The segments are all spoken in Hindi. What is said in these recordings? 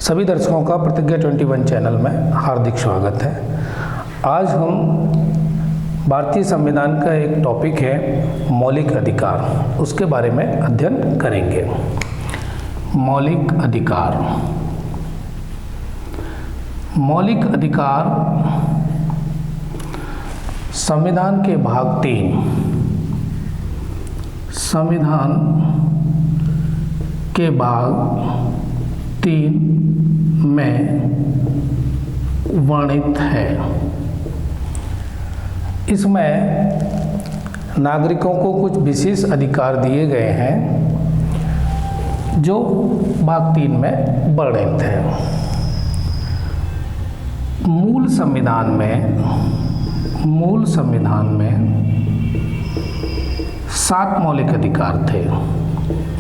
सभी दर्शकों का प्रतिज्ञा 21 चैनल में हार्दिक स्वागत है। आज हम भारतीय संविधान का एक टॉपिक है मौलिक अधिकार, उसके बारे में अध्ययन करेंगे। मौलिक अधिकार। मौलिक अधिकार संविधान के भाग 3 संविधान के भाग 3 में वर्णित है। इसमें नागरिकों को कुछ विशेष अधिकार दिए गए हैं जो भाग 3 में वर्णित है। मूल संविधान में 7 मौलिक अधिकार थे।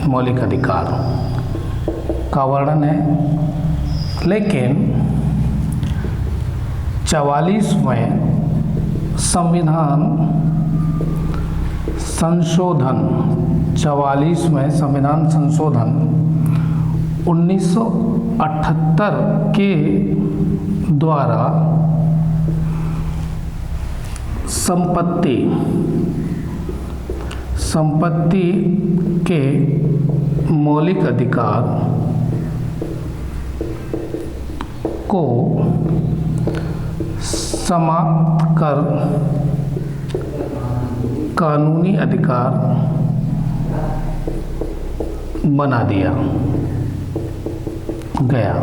मौलिक अधिकार का वर्णन है, लेकिन 44वें संविधान संशोधन 1978 के द्वारा संपत्ति के मौलिक अधिकार को समाप्त कर कानूनी अधिकार बना दिया गया।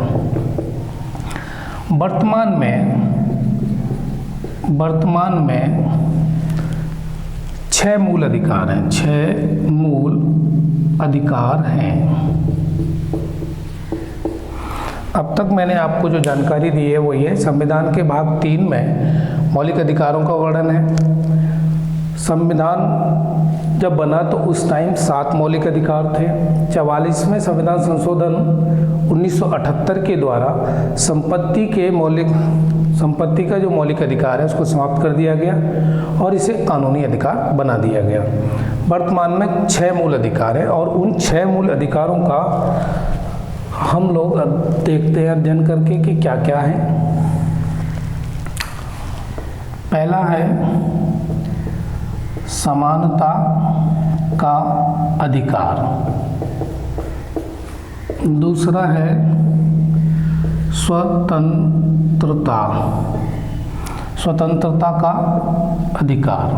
वर्तमान में 6 मूल अधिकार हैं। 6 मूल अधिकार हैं। अब तक मैंने आपको जो जानकारी दी है वो ये संविधान के भाग 3 में मौलिक अधिकारों का वर्णन है। संविधान जब बना तो उस टाइम 7 मौलिक अधिकार थे। 44वें संविधान संशोधन 1978 के द्वारा संपत्ति का जो मौलिक अधिकार है उसको समाप्त कर दिया गया और इसे कानूनी अधिकार बना दिया गया। वर्तमान में 6 मूल अधिकार है और उन 6 मूल अधिकारों का हम लोग देखते हैं अध्ययन करके कि क्या क्या है। पहला है समानता का अधिकार। दूसरा है स्वतंत्रता का अधिकार।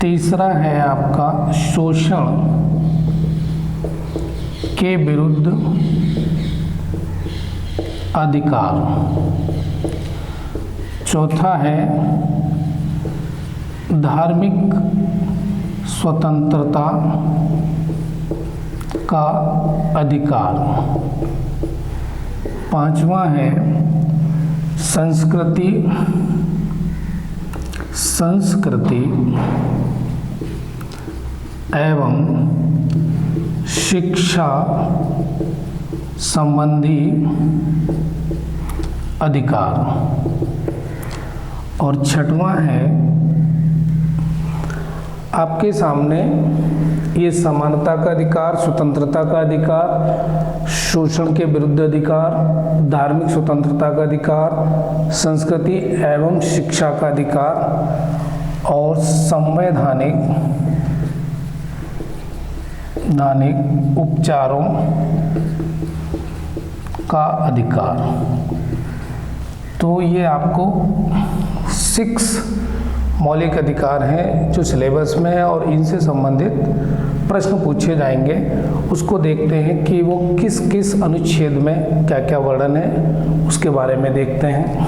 तीसरा है आपका शोषण के विरुद्ध अधिकार। चौथा है धार्मिक स्वतंत्रता का अधिकार। पांचवा है संस्कृति एवं शिक्षा संबंधी अधिकार। और छठवां है आपके सामने ये समानता का अधिकार, स्वतंत्रता का अधिकार, शोषण के विरुद्ध अधिकार, धार्मिक स्वतंत्रता का अधिकार, संस्कृति एवं शिक्षा का अधिकार और संवैधानिक उपचारों का अधिकार। तो ये आपको 6 मौलिक अधिकार हैं जो सिलेबस में है और इनसे संबंधित प्रश्न पूछे जाएंगे। उसको देखते हैं कि वो किस किस अनुच्छेद में क्या क्या वर्णन है, उसके बारे में देखते हैं।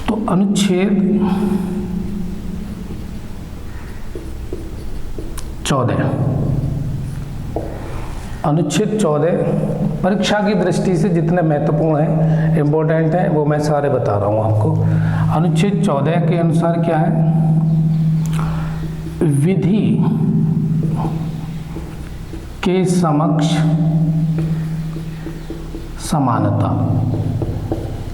तो अनुच्छेद 14 परीक्षा की दृष्टि से जितने महत्वपूर्ण हैं, इम्पोर्टेंट हैं, वो मैं सारे बता रहा हूँ आपको। अनुच्छेद 14 के अनुसार क्या है? विधि के समक्ष समानता।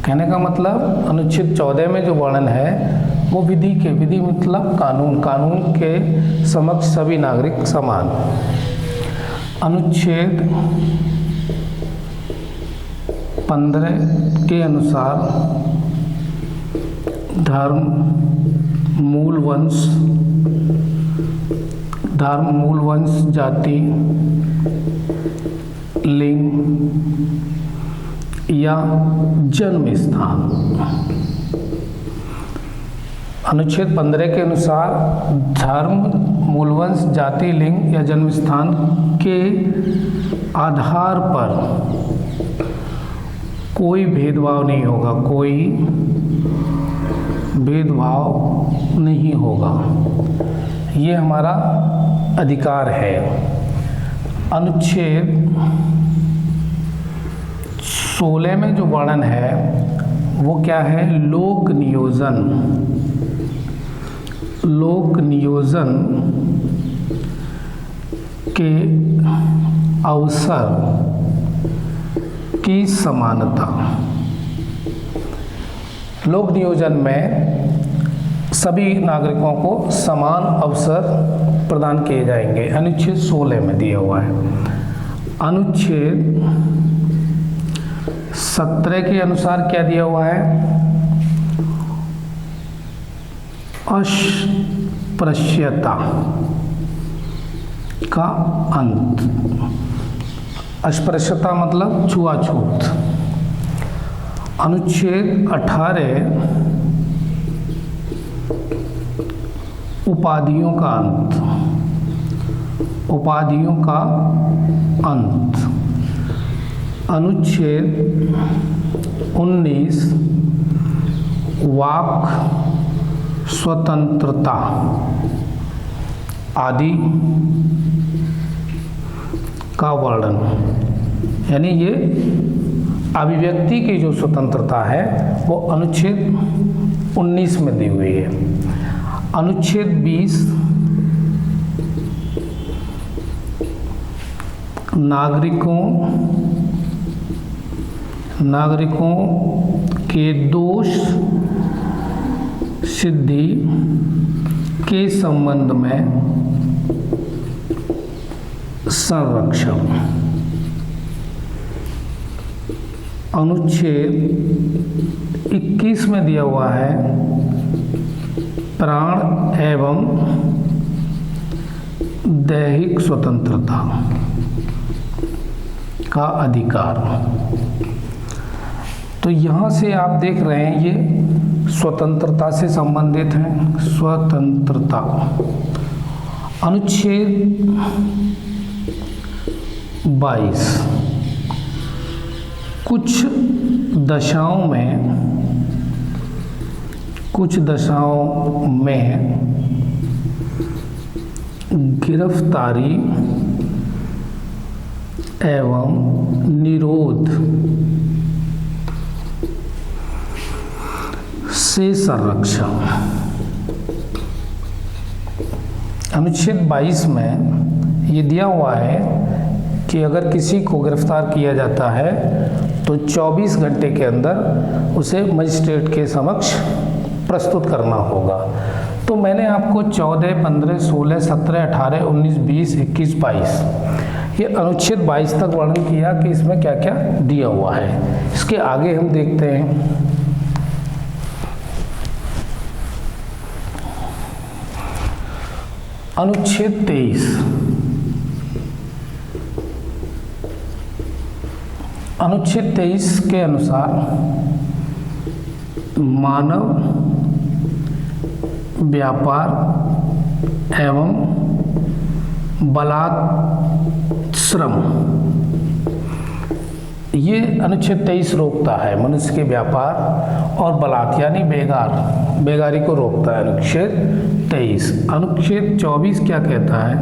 कहने का मतलब अनुच्छेद 14 में जो वर्णन है वो विधि मतलब कानून के समक्ष सभी नागरिक समान। अनुच्छेद 15 के अनुसार धर्म, मूल वंश, जाति, लिंग या जन्म स्थान। अनुच्छेद 15 के अनुसार धर्म, मूलवंश, जाति, लिंग या जन्म स्थान के आधार पर कोई भेदभाव नहीं होगा, कोई भेदभाव नहीं होगा। ये हमारा अधिकार है। अनुच्छेद 16 में जो वर्णन है वो क्या है? लोक नियोजन के अवसर की समानता। लोक नियोजन में सभी नागरिकों को समान अवसर प्रदान किए जाएंगे, अनुच्छेद 16 में दिया हुआ है। अनुच्छेद 17 के अनुसार क्या दिया हुआ है? अस्पृश्यता का अंत। अस्पृश्यता मतलब छुआछूत। अनुच्छेद 18 उपाधियों का अंत। अनुच्छेद 19 वाक स्वतंत्रता आदि का वर्णन, यानी ये अभिव्यक्ति की जो स्वतंत्रता है वो अनुच्छेद 19 में दी हुई है। अनुच्छेद 20 नागरिकों के दोष सिद्धि के संबंध में संरक्षण। अनुच्छेद 21 में दिया हुआ है प्राण एवं दैहिक स्वतंत्रता का अधिकार। तो यहाँ से आप देख रहे हैं ये स्वतंत्रता से संबंधित है। स्वतंत्रता अनुच्छेद 22 कुछ दशाओं में गिरफ्तारी एवं निरोध से संरक्षण। अनुच्छेद 22 में ये दिया हुआ है कि अगर किसी को गिरफ्तार किया जाता है तो 24 घंटे के अंदर उसे मजिस्ट्रेट के समक्ष प्रस्तुत करना होगा। तो मैंने आपको 14, 15, 16, 17, 18, 19, 20, 21, 22 ये अनुच्छेद 22 तक वर्णन किया कि इसमें क्या क्या दिया हुआ है। इसके आगे हम देखते हैं अनुच्छेद 23। अनुच्छेद 23 के अनुसार मानव व्यापार एवं बलात्श्रम, ये अनुच्छेद 23 रोकता है मनुष्य के व्यापार और बलात् यानी बेगारी को रोकता है अनुच्छेद 23। अनुच्छेद 24 क्या कहता है?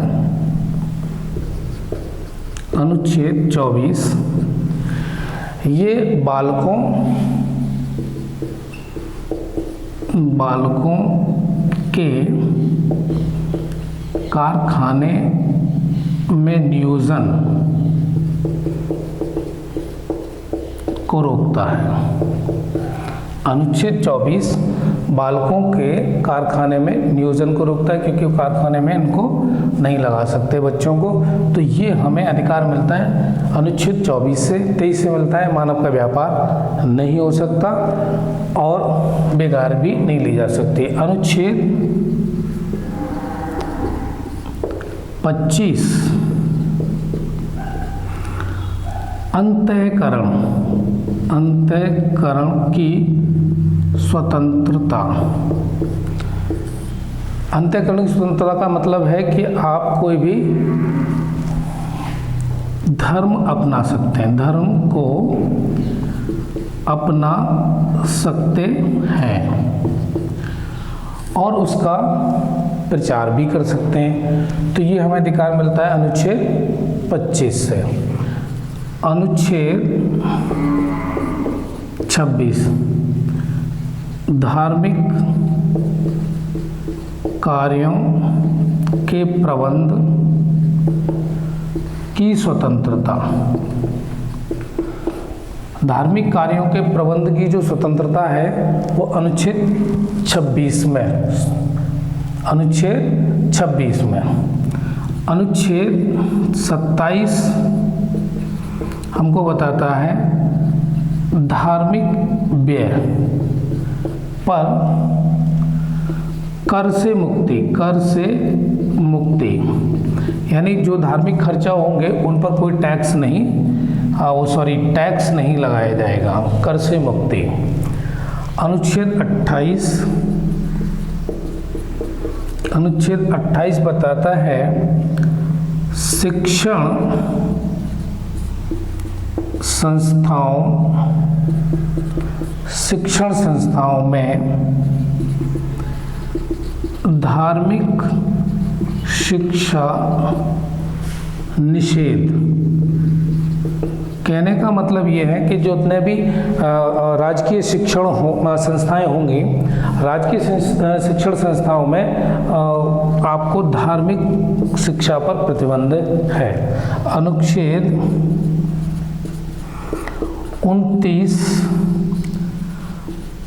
अनुच्छेद 24 ये बालकों के कारखाने में नियोजन को रोकता है। अनुच्छेद 24 बालकों के कारखाने में नियोजन को रोकता है, क्योंकि वो कारखाने में इनको नहीं लगा सकते बच्चों को। तो ये हमें अधिकार मिलता है अनुच्छेद 24 से। 23 से मिलता है मानव का व्यापार नहीं हो सकता और बेगार भी नहीं ली जा सकती। अनुच्छेद 25 अंतःकरण की स्वतंत्रता। अंतःकरण की स्वतंत्रता का मतलब है कि आप कोई भी धर्म अपना सकते हैं, धर्म को अपना सकते हैं और उसका प्रचार भी कर सकते हैं। तो ये हमें अधिकार मिलता है अनुच्छेद 25 से। अनुच्छेद 26 धार्मिक कार्यों के प्रबंध की स्वतंत्रता। धार्मिक कार्यों के प्रबंध की जो स्वतंत्रता है वो अनुच्छेद 26 में, अनुच्छेद 26 में। अनुच्छेद 27 हमको बताता है धार्मिक व्यय पर कर से मुक्ति, कर से मुक्ति, यानी जो धार्मिक खर्चा होंगे उन पर कोई टैक्स नहीं, टैक्स नहीं लगाया जाएगा, कर से मुक्ति। अनुच्छेद 28 बताता है शिक्षण संस्थाओं में धार्मिक शिक्षा निषेध। कहने का मतलब ये है कि जितने भी राजकीय शिक्षण संस्थाएं होंगी, राजकीय शिक्षण संस्थाओं में आपको धार्मिक शिक्षा पर प्रतिबंध है। अनुच्छेद 29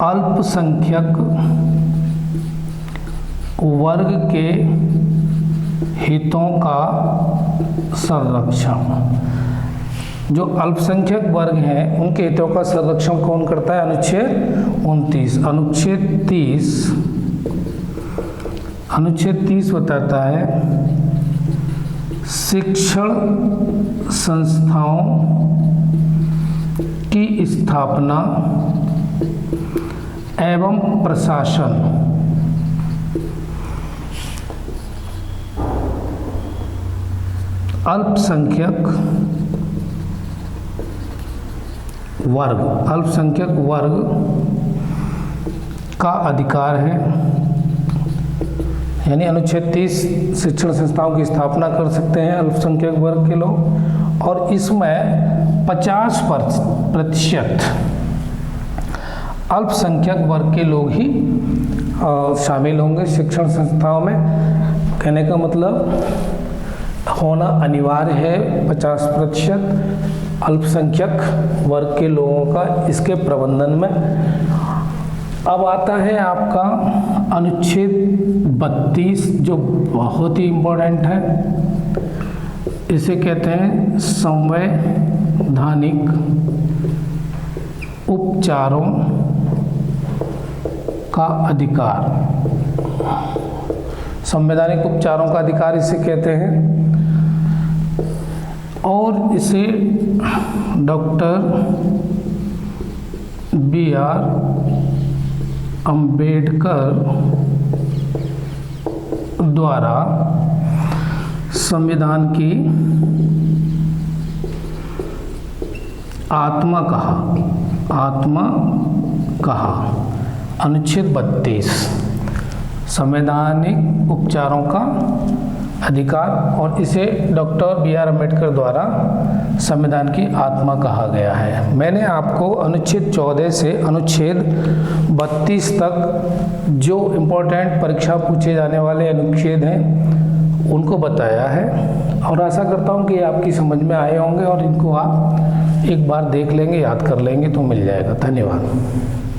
अल्पसंख्यक वर्ग के हितों का संरक्षण। जो अल्पसंख्यक वर्ग हैं उनके हितों का संरक्षण कौन करता है? अनुच्छेद 29। अनुच्छेद 30 बताता है शिक्षण संस्थाओं की स्थापना एवं प्रशासन अल्पसंख्यक वर्ग का अधिकार है। यानी अनुच्छेद 30 शिक्षण संस्थाओं की स्थापना कर सकते हैं अल्पसंख्यक वर्ग के लोग, और इसमें 50% अल्पसंख्यक वर्ग के लोग ही शामिल होंगे शिक्षण संस्थाओं में। कहने का मतलब होना अनिवार्य है 50% अल्पसंख्यक वर्ग के लोगों का इसके प्रबंधन में। अब आता है आपका अनुच्छेद 32 जो बहुत ही इम्पोर्टेंट है। इसे कहते हैं संवैधानिक उपचारों का अधिकार। संवैधानिक उपचारों का अधिकार इसे कहते हैं, और इसे डॉक्टर B.R. अम्बेडकर द्वारा संविधान की आत्मा कहा। अनुच्छेद 32 संवैधानिक उपचारों का अधिकार, और इसे डॉक्टर B.R. अम्बेडकर द्वारा संविधान की आत्मा कहा गया है। मैंने आपको अनुच्छेद 14 से अनुच्छेद 32 तक जो इम्पोर्टेंट परीक्षा पूछे जाने वाले अनुच्छेद हैं उनको बताया है, और आशा करता हूँ कि आपकी समझ में आए होंगे और इनको आप एक बार देख लेंगे, याद कर लेंगे तो मिल जाएगा। धन्यवाद।